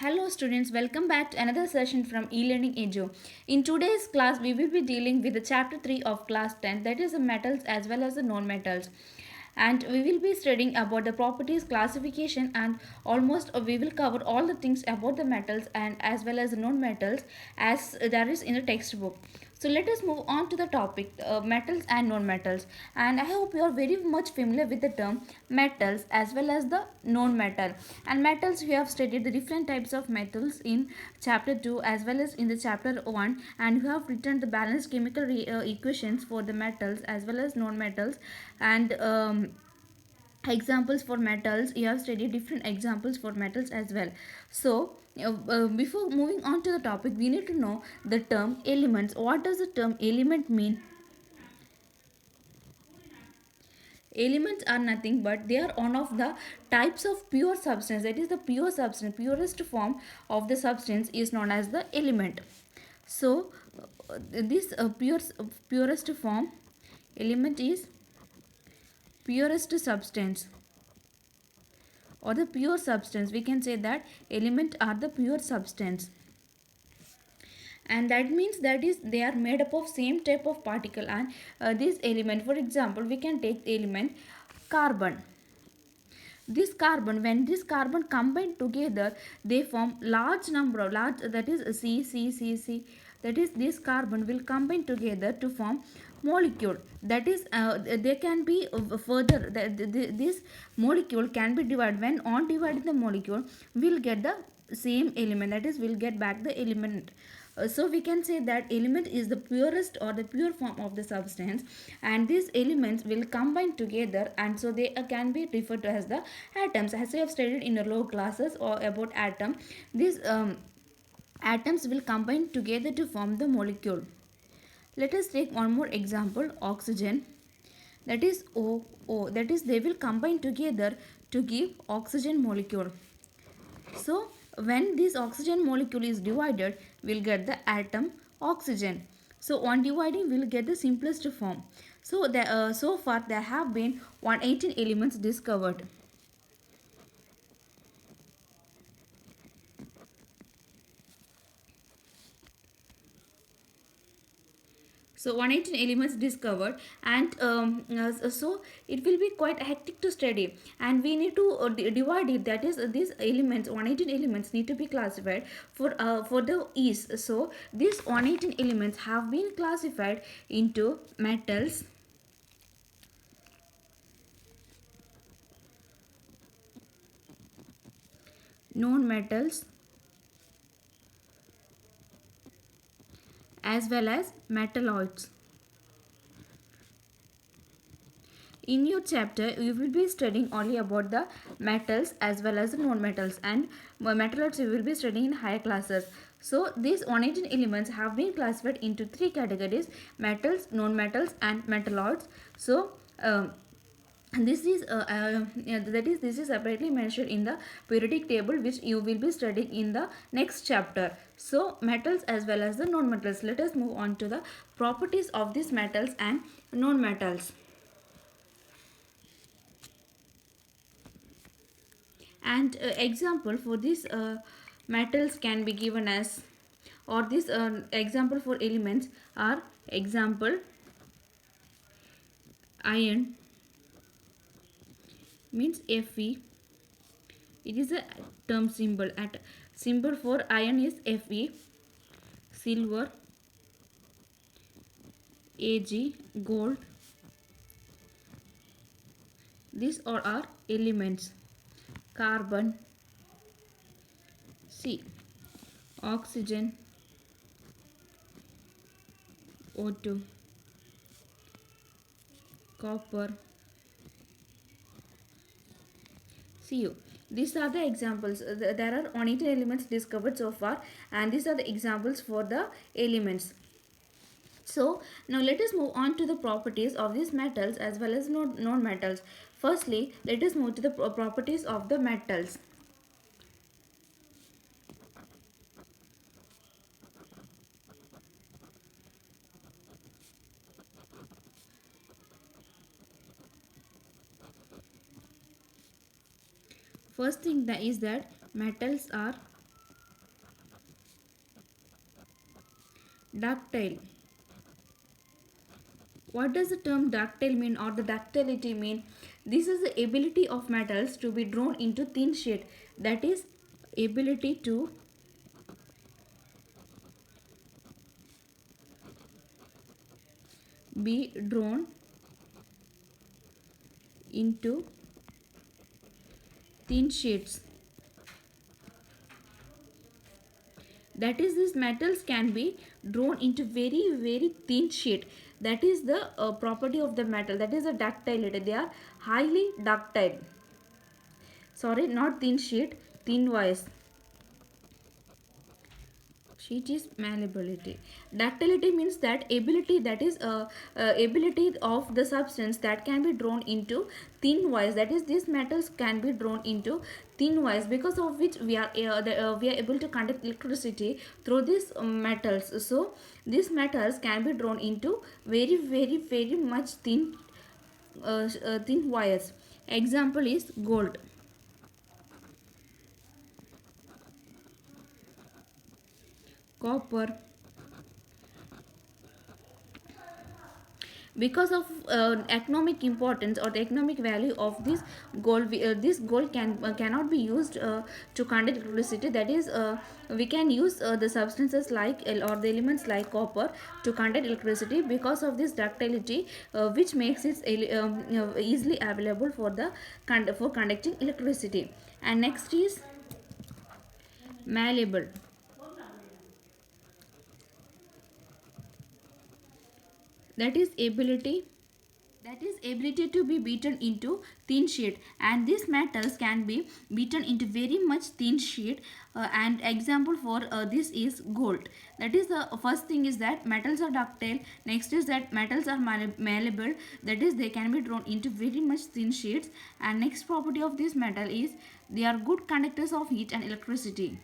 Hello students, welcome back to another session from eLearning Edu. In today's class, we will be dealing with the chapter 3 of class 10, that is the metals as well as the non-metals. And we will be studying about the properties, classification, and almost we will cover all the things about the metals and as well as the non-metals as there is in the textbook. So let us move on to the topic metals and non-metals, and I hope you are very much familiar with the term metals as well as the non-metal. And metals, we have studied the different types of metals in chapter 2 as well as in the chapter 1, and we have written the balanced chemical equations for the metals as well as non-metals. And examples for metals, you have studied different examples for metals as well. So before moving on to the topic, we need to know the term elements. What does the term element mean? Elements are nothing but they are one of the types of pure substance, that is the pure substance, purest form of the substance is known as the element. So this purest form element is purest substance or the pure substance. We can say that element are the pure substance, and that means that is they are made up of same type of particle. And this element, for example, we can take the element carbon. This carbon, when this carbon combine together, they form large number of large, that is C, that is this carbon will combine together to form molecule. That is they can be further this molecule can be divided. When on dividing the molecule, we'll get the same element, that is we'll get back the element. So we can say that element is the purest or the pure form of the substance, and these elements will combine together, and so they can be referred to as the atoms. As we have studied in the low classes or about atom, these atoms will combine together to form the molecule. Let us take one more example, oxygen, that is O, that is they will combine together to give oxygen molecule. So when this oxygen molecule is divided, we'll get the atom oxygen. So on dividing, we'll get the simplest form. So so far there have been 118 elements discovered. So 118 elements discovered, and so it will be quite hectic to study, and we need to divide it. That is these elements, 118 elements, need to be classified for the ease. So these 118 elements have been classified into metals, non-metals, as well as metalloids. In your chapter, you will be studying only about the metals as well as the non-metals, and metalloids you will be studying in higher classes. So these 118 elements have been classified into three categories: metals, non-metals, and metalloids. So this is that is this is separately mentioned in the periodic table, which you will be studying in the next chapter. So metals as well as the non-metals. Let us move on to the properties of these metals and non-metals. And example for these metals can be given as, or this example for elements are, example iron means Fe. It is a term symbol. At symbol for iron is Fe. Silver, Ag, gold, these all are elements. Carbon, C. Oxygen, O2, copper, Cu. These are the examples. There are 118 elements discovered so far, and these are the examples for the elements. So now let us move on to the properties of these metals as well as non-metals. Firstly, let us move to the properties of the metals. First thing that is that metals are Ductile. What does the term ductile mean or the ductility mean? This is the ability of metals to be drawn into thin sheet. That is ability to be drawn into thin sheets. That is, these metals can be drawn into very thin sheet. That is the property of the metal. That is the ductility. They are highly ductile. Sorry, not thin sheet, thin wires. Sheet is malleability. Ductility means that ability, that is ability of the substance that can be drawn into thin wires. That is, these metals can be drawn into thin wires, because of which we are able to conduct electricity through these metals. So these metals can be drawn into very much thin wires. Example is gold, copper. Because of economic importance or the economic value of this gold cannot be used to conduct electricity. That is, we can use the substances like or the elements like copper to conduct electricity, because of this ductility, which makes it easily available for the for conducting electricity. And next is malleable. That is ability to be beaten into thin sheet, and these metals can be beaten into very much thin sheet. And example for this is gold. That is, the first thing is that metals are ductile. Next is that metals are malleable. That is, they can be drawn into very much thin sheets. And next property of this metal is they are good conductors of heat and electricity.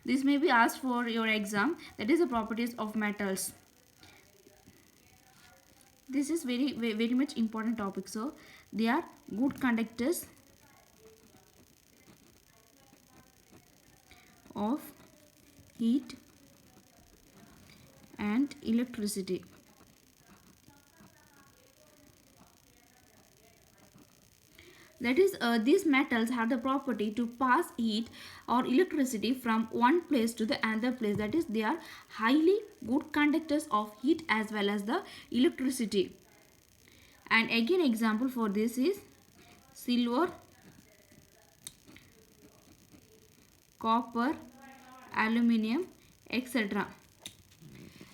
This may be asked for your exam. That is the properties of metals. This is very much important topic. So they are good conductors of heat and electricity. That is, these metals have the property to pass heat or electricity from one place to the another place. That is, they are highly good conductors of heat as well as the electricity. And again, example for this is silver, copper, aluminium, etc.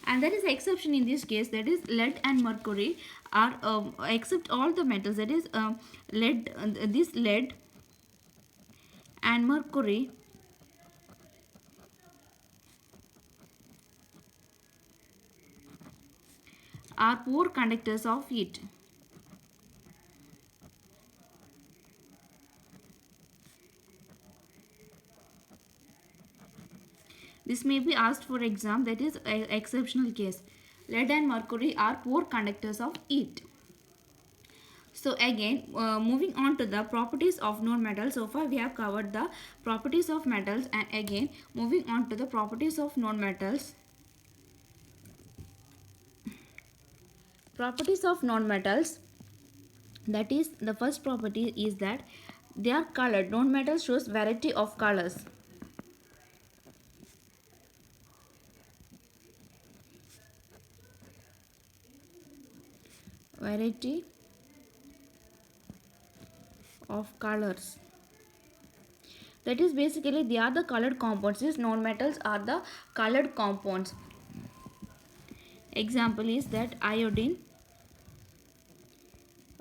And there is exception in this case. That is, lead and mercury are except all the metals. That is, lead, this lead and mercury are poor conductors of heat. This may be asked for exam. That is an exceptional case. Lead and mercury are poor conductors of heat. So again, moving on to the properties of known metals. So far we have covered the properties of metals, and again moving on to the properties of known metals. Properties of known metals. That is, the first property is that they are colored. Known metals shows variety of colors. Variety of colors. That is, basically they are the colored compounds. These known metals are the colored compounds. Example is that iodine,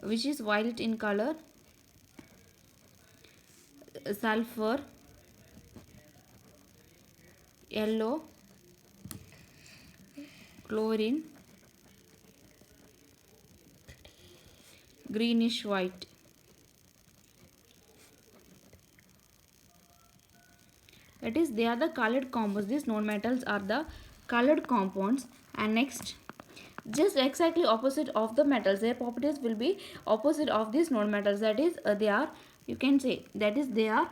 which is violet in color, sulfur, yellow, chlorine, greenish white. That is, they are the colored compounds. These known metals are the colored compounds. And next, just exactly opposite of the metals, their properties will be opposite of these known metals. That is, they are, you can say, that is, they are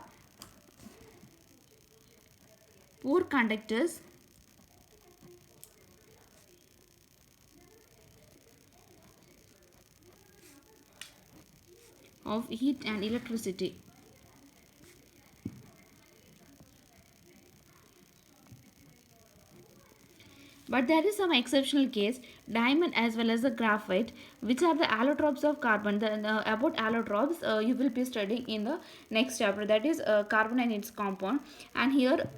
poor conductors of heat and electricity. But there is some exceptional case, diamond as well as the graphite, which are the allotropes of carbon. About allotropes, you will be studying in the next chapter, that is carbon and its compound. And here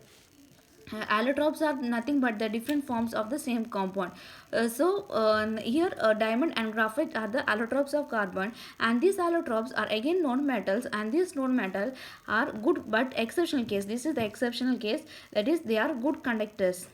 allotropes are nothing but the different forms of the same compound. Here diamond and graphite are the allotropes of carbon, and these allotropes are again known metals, and these known metal are good but exceptional case. This is the exceptional case, that is they are good conductors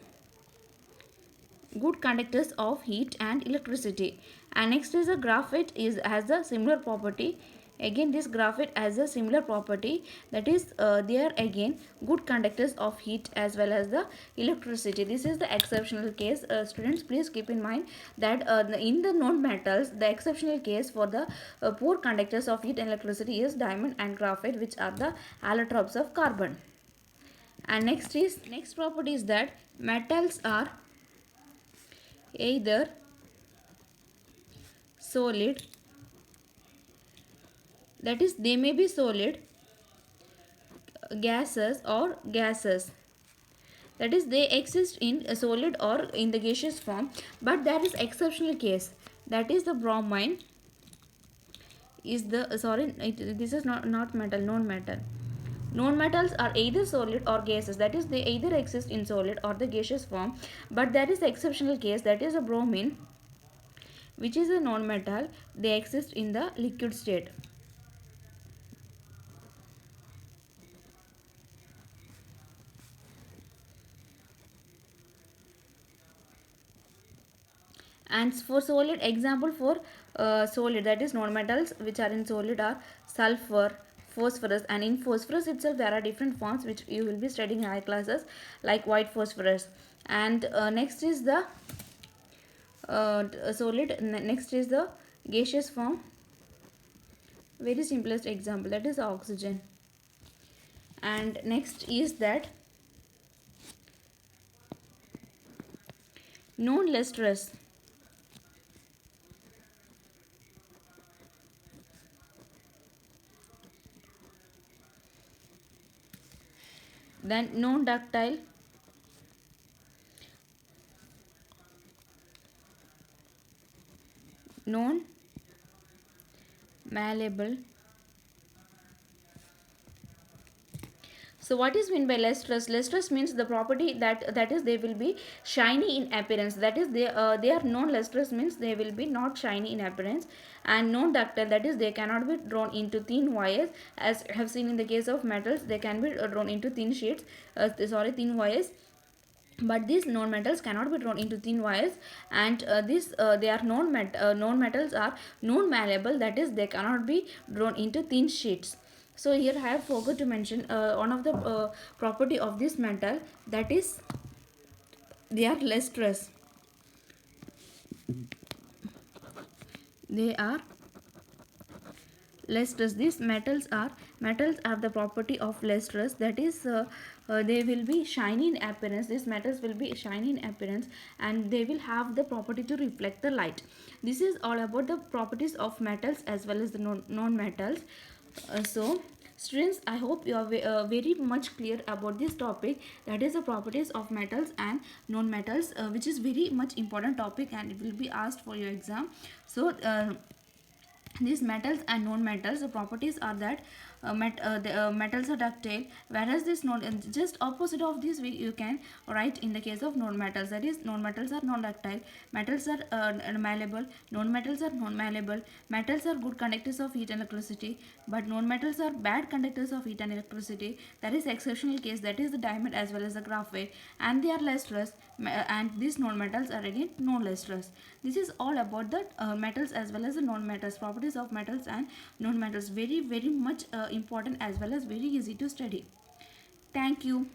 of heat and electricity. And next is a graphite is has a similar property. Again this graphite has a similar property, that is they are again good conductors of heat as well as the electricity. This is the exceptional case. Students, please keep in mind that in the known metals, the exceptional case for the poor conductors of heat and electricity is diamond and graphite, which are the allotropes of carbon. And next property is that metals are either solid, that is they may be solid, gases or gases, that is they exist in a solid or in the gaseous form. But there is exceptional case, that is the bromine is the this is not metal, known metal. Known metals are either solid or gases, that is they either exist in solid or the gaseous form. But there is exceptional case, that is a bromine, which is a non-metal, they exist in the liquid state. And for solid, example for solid, that is non-metals which are in solid are sulfur, phosphorus. And in phosphorus itself there are different forms which you will be studying in high classes, like white phosphorus. And next is the solid, next is the gaseous form. Very simplest example, that is oxygen. And next is that non lustrous. Then non ductile, non malleable. So what is meant by lustrous? Lustrous means the property that is they will be shiny in appearance. That is they are non-lustrous means they will be not shiny in appearance. And non-ductile, that is they cannot be drawn into thin wires, as I have seen in the case of metals they can be drawn into thin sheets. Thin wires. But these non-metals cannot be drawn into thin wires. And they are non-metals are non-malleable, that is they cannot be drawn into thin sheets. So here I have forgot to mention one of the property of this metal, that is they are lustrous. They are lustrous. These metals have the property of lustrous, that is they will be shiny in appearance. These metals will be shiny in appearance, and they will have the property to reflect the light. This is all about the properties of metals as well as the non-metals. So students, I hope you are very much clear about this topic, that is the properties of metals and non-metals, which is very much important topic and it will be asked for your exam. So these metals and non-metals, the properties are that the metals are ductile, whereas this just opposite of this you can write in the case of non-metals, that is non-metals are non-ductile, metals are malleable, non-metals are non-malleable, metals are good conductors of heat and electricity, but non-metals are bad conductors of heat and electricity. That is exceptional case, that is the diamond as well as the graphite, and they are lustrous, and these non-metals are again non-lustrous. This is all about the metals as well as the non-metals, properties of metals and non-metals. Very much important as well as very easy to study. Thank you.